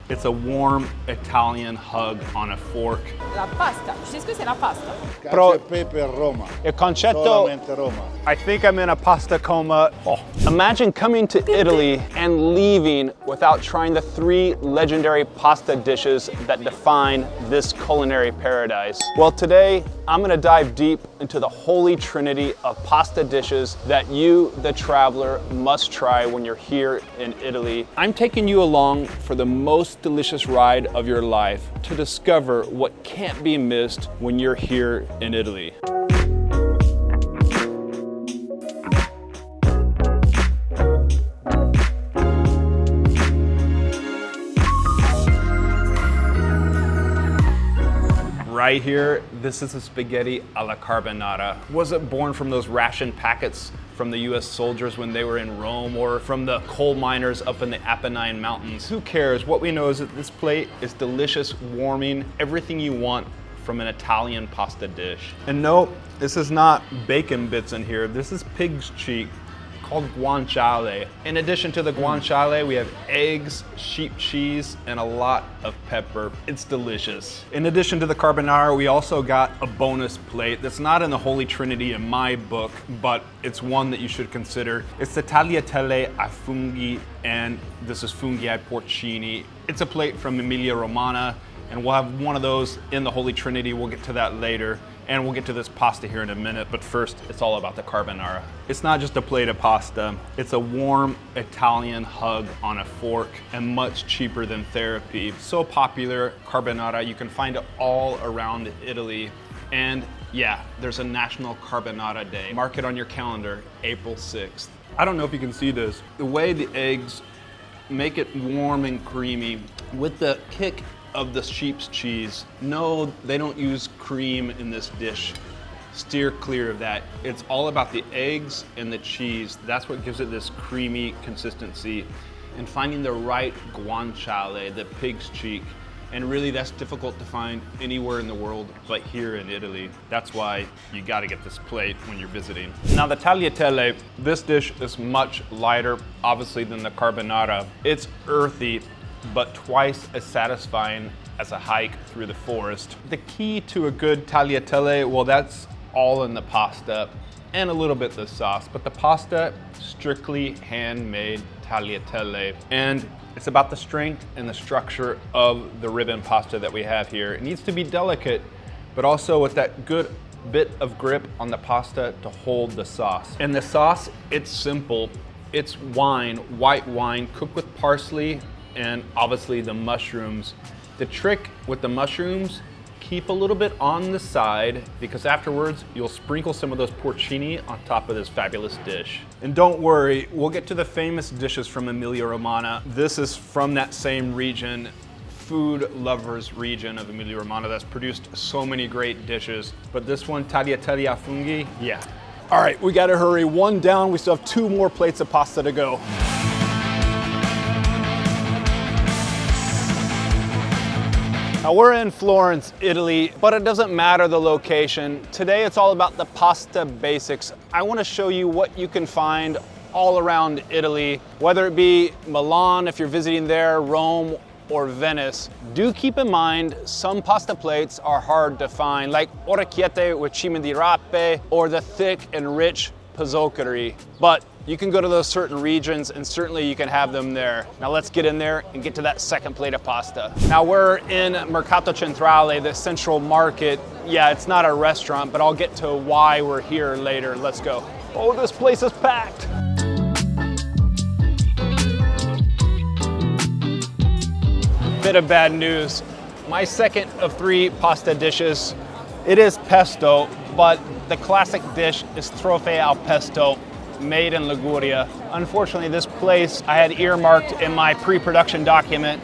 It's a warm Italian hug on a fork. La pasta. Ci dice cos'è la pasta? Cacio e pepe Roma. Il concetto, Solamente Roma. I think I'm in a pasta coma. Oh. Imagine coming to Italy and leaving without trying the 3 legendary pasta dishes that define this culinary paradise. Well, today I'm gonna dive deep into the holy trinity of pasta dishes that you, the traveler, must try when you're here in Italy. I'm taking you along for the most delicious ride of your life to discover what can't be missed when you're here in Italy. Right here, this is a spaghetti alla carbonara. Was it born from those ration packets from the US soldiers when they were in Rome, or from the coal miners up in the Apennine Mountains? Who cares? What we know is that this plate is delicious, warming, everything you want from an Italian pasta dish. And no, this is not bacon bits in here. This is pig's cheek, called guanciale. In addition to the guanciale, we have eggs, sheep cheese, and a lot of pepper. It's delicious. In addition to the carbonara, we also got a bonus plate that's not in the Holy Trinity in my book, but it's one that you should consider. It's the tagliatelle ai funghi, and this is funghi ai porcini. It's a plate from Emilia Romagna, and we'll have one of those in the Holy Trinity. We'll get to that later. And we'll get to this pasta here in a minute, but first, it's all about the carbonara. It's not just a plate of pasta, it's a warm Italian hug on a fork, and much cheaper than therapy. So popular, carbonara, you can find it all around Italy. And yeah, there's a National Carbonara Day. Mark it on your calendar, April 6th. I don't know if you can see this. The way the eggs make it warm and creamy with the kick of the sheep's cheese. No, they don't use cream in this dish. Steer clear of that. It's all about the eggs and the cheese. That's what gives it this creamy consistency. And finding the right guanciale, the pig's cheek. And really that's difficult to find anywhere in the world but here in Italy. That's why you gotta get this plate when you're visiting. Now the tagliatelle, this dish is much lighter, obviously, than the carbonara. It's earthy, but twice as satisfying as a hike through the forest. The key to a good tagliatelle, well, that's all in the pasta and a little bit the sauce, but the pasta, strictly handmade tagliatelle. And it's about the strength and the structure of the ribbon pasta that we have here. It needs to be delicate, but also with that good bit of grip on the pasta to hold the sauce. And the sauce, it's simple. It's wine, white wine, cooked with parsley, and obviously the mushrooms. The trick with the mushrooms, keep a little bit on the side, because afterwards you'll sprinkle some of those porcini on top of this fabulous dish. And don't worry, we'll get to the famous dishes from Emilia Romagna. This is from that same region, food lovers region of Emilia Romagna, that's produced so many great dishes. But this one, tagliatelle ai funghi, yeah. All right, we gotta hurry. One down, we still have 2 more plates of pasta to go. Now we're in Florence, Italy, but it doesn't matter the location. Today it's all about the pasta basics. I want to show you what you can find all around Italy, whether it be Milan if you're visiting there, Rome, or Venice. Do keep in mind some pasta plates are hard to find, like orecchiette with cime di rape or the thick and rich pozzocheri. But you can go to those certain regions and certainly you can have them there. Now let's get in there and get to that second plate of pasta. Now we're in Mercato Centrale, the central market. Yeah, it's not a restaurant, but I'll get to why we're here later. Let's go. Oh, this place is packed. Bit of bad news. My second of 3 pasta dishes, it is pesto, but the classic dish is Trofie al Pesto, made in Liguria. Unfortunately, this place I had earmarked in my pre-production document.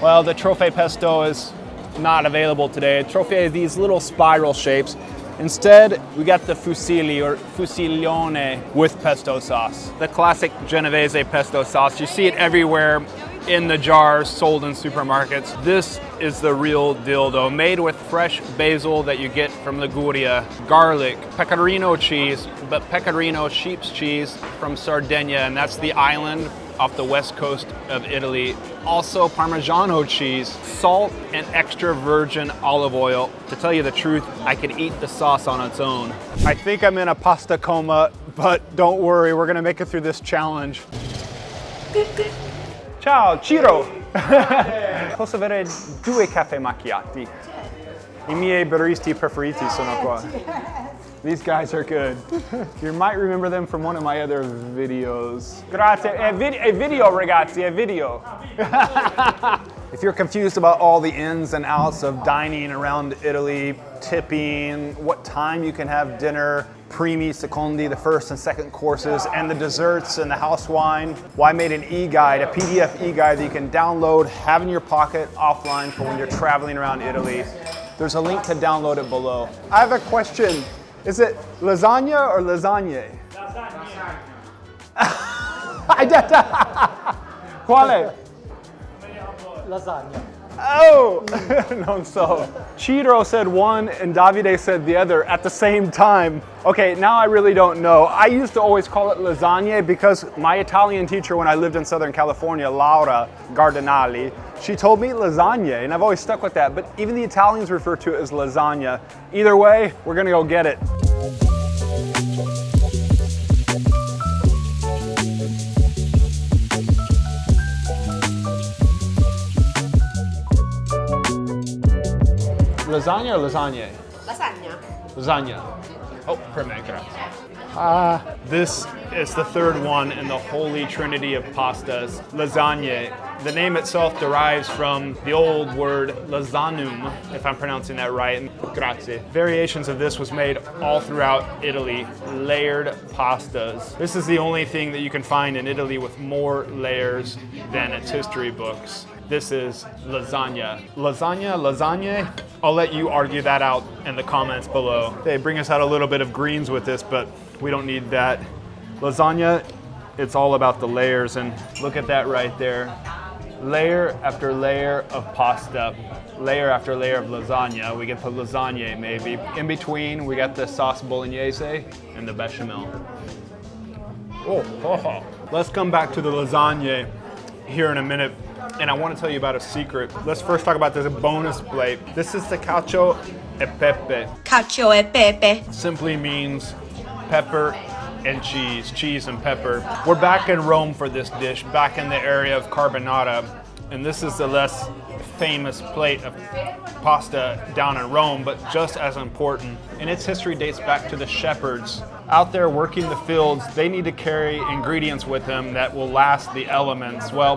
Well, the Trofie Pesto is not available today. Trofie is these little spiral shapes. Instead, we got the fusilli or fusiglione with pesto sauce. The classic Genovese pesto sauce. You see it everywhere in the jars sold in supermarkets. This is the real deal though, made with fresh basil that you get from Liguria, garlic, pecorino cheese, but pecorino sheep's cheese from Sardinia, and that's the island off the west coast of Italy. Also Parmigiano cheese, salt, and extra virgin olive oil. To tell you the truth, I could eat the sauce on its own. I think I'm in a pasta coma, but don't worry, we're gonna make it through this challenge. Ciao, Ciro! Posso avere 2 caffè macchiati? I miei baristi preferiti sono qua. These guys are good. You might remember them from one of my other videos. Grazie, è video ragazzi, è video. If you're confused about all the ins and outs of dining around Italy, tipping, what time you can have dinner, primi, secondi, the first and second courses, and the desserts and the house wine, well, I made an e-guide, a PDF e-guide that you can download, have in your pocket offline for when you're traveling around Italy. There's a link to download it below. I have a question. Is it lasagna or lasagne? Lasagna. Quale? Lasagna. Oh, non so. Ciro said one and Davide said the other at the same time. Okay, now I really don't know. I used to always call it lasagne because my Italian teacher when I lived in Southern California, Laura Gardinali, she told me lasagna, and I've always stuck with that, but even the Italians refer to it as lasagna. Either way, we're gonna go get it. Lasagna or lasagne? Lasagna. Lasagna. Oh, per me, grazie. This is the third one in the holy trinity of pastas, lasagne. The name itself derives from the old word lasanum, if I'm pronouncing that right. Grazie. Variations of this was made all throughout Italy, layered pastas. This is the only thing that you can find in Italy with more layers than its history books. This is lasagna. Lasagna, lasagne? I'll let you argue that out in the comments below. They bring us out a little bit of greens with this, but we don't need that. Lasagna, it's all about the layers, and look at that right there. Layer after layer of pasta, layer after layer of lasagna. We get the lasagne maybe. In between, we got the sauce bolognese and the bechamel. Oh. Let's come back to the lasagne here in a minute. And I want to tell you about a secret. Let's first talk about this bonus plate. This is the cacio e pepe. Cacio e pepe. Simply means pepper and cheese and pepper. We're back in Rome for this dish, back in the area of Carbonara. And this is the less famous plate of pasta down in Rome, but just as important. And its history dates back to the shepherds. Out there working the fields, they need to carry ingredients with them that will last the elements. Well,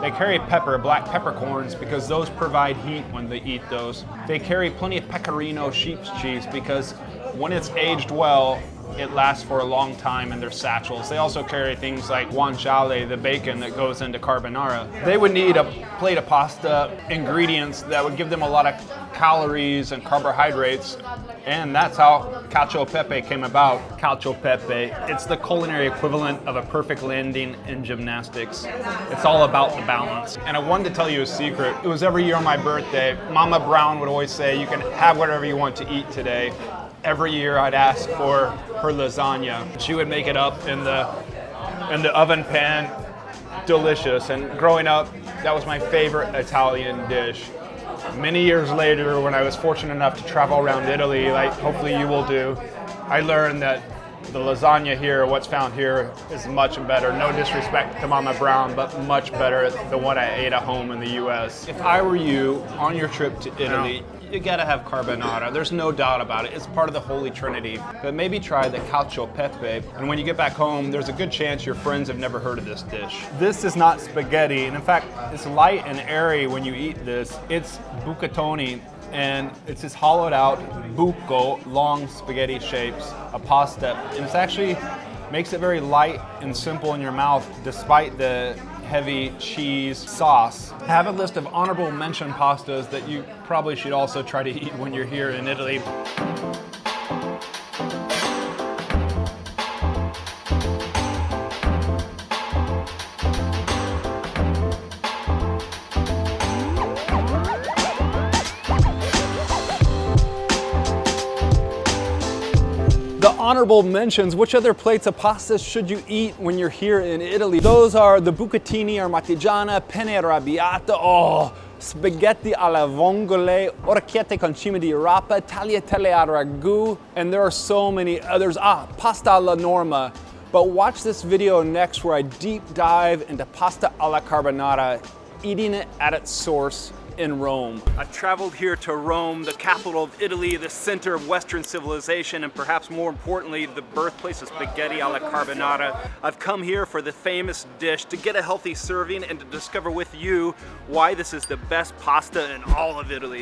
they carry pepper, black peppercorns, because those provide heat when they eat those. They carry plenty of pecorino sheep's cheese because when it's aged well, it lasts for a long time in their satchels. They also carry things like guanciale, the bacon that goes into carbonara. They would need a plate of pasta, ingredients that would give them a lot of calories and carbohydrates, and that's how cacio e pepe came about. Cacio e pepe, it's the culinary equivalent of a perfect landing in gymnastics. It's all about the balance. And I wanted to tell you a secret. It was every year on my birthday, Mama Brown would always say, you can have whatever you want to eat today. Every year I'd ask for her lasagna. She would make it up in the oven pan, delicious. And growing up, that was my favorite Italian dish. Many years later, when I was fortunate enough to travel around Italy, like hopefully you will do, I learned that the lasagna here, what's found here, is much better. No disrespect to Mama Brown, but much better than what I ate at home in the US. If I were you on your trip to Italy, you gotta have carbonara. There's no doubt about it. It's part of the Holy Trinity. But maybe try the cacio e pepe. And when you get back home, there's a good chance your friends have never heard of this dish. This is not spaghetti. And in fact, it's light and airy when you eat this. It's bucatoni. And it's this hollowed out buco, long spaghetti shapes, a pasta. And it's actually makes it very light and simple in your mouth despite the heavy cheese sauce. I have a list of honorable mention pastas that you probably should also try to eat when you're here in Italy. honorable mentions, which other plates of pasta should you eat when you're here in Italy? Those are the bucatini armatigiana, penne arrabbiata, oh, spaghetti alla vongole, orecchiette con cime di rapa, tagliatelle al ragù, and there are so many others. Pasta alla norma. But watch this video next where I deep dive into pasta alla carbonara, eating it at its source in Rome. I've traveled here to Rome, the capital of Italy, the center of Western civilization, and perhaps more importantly, the birthplace of spaghetti alla carbonara. I've come here for the famous dish, to get a healthy serving and to discover with you why this is the best pasta in all of Italy.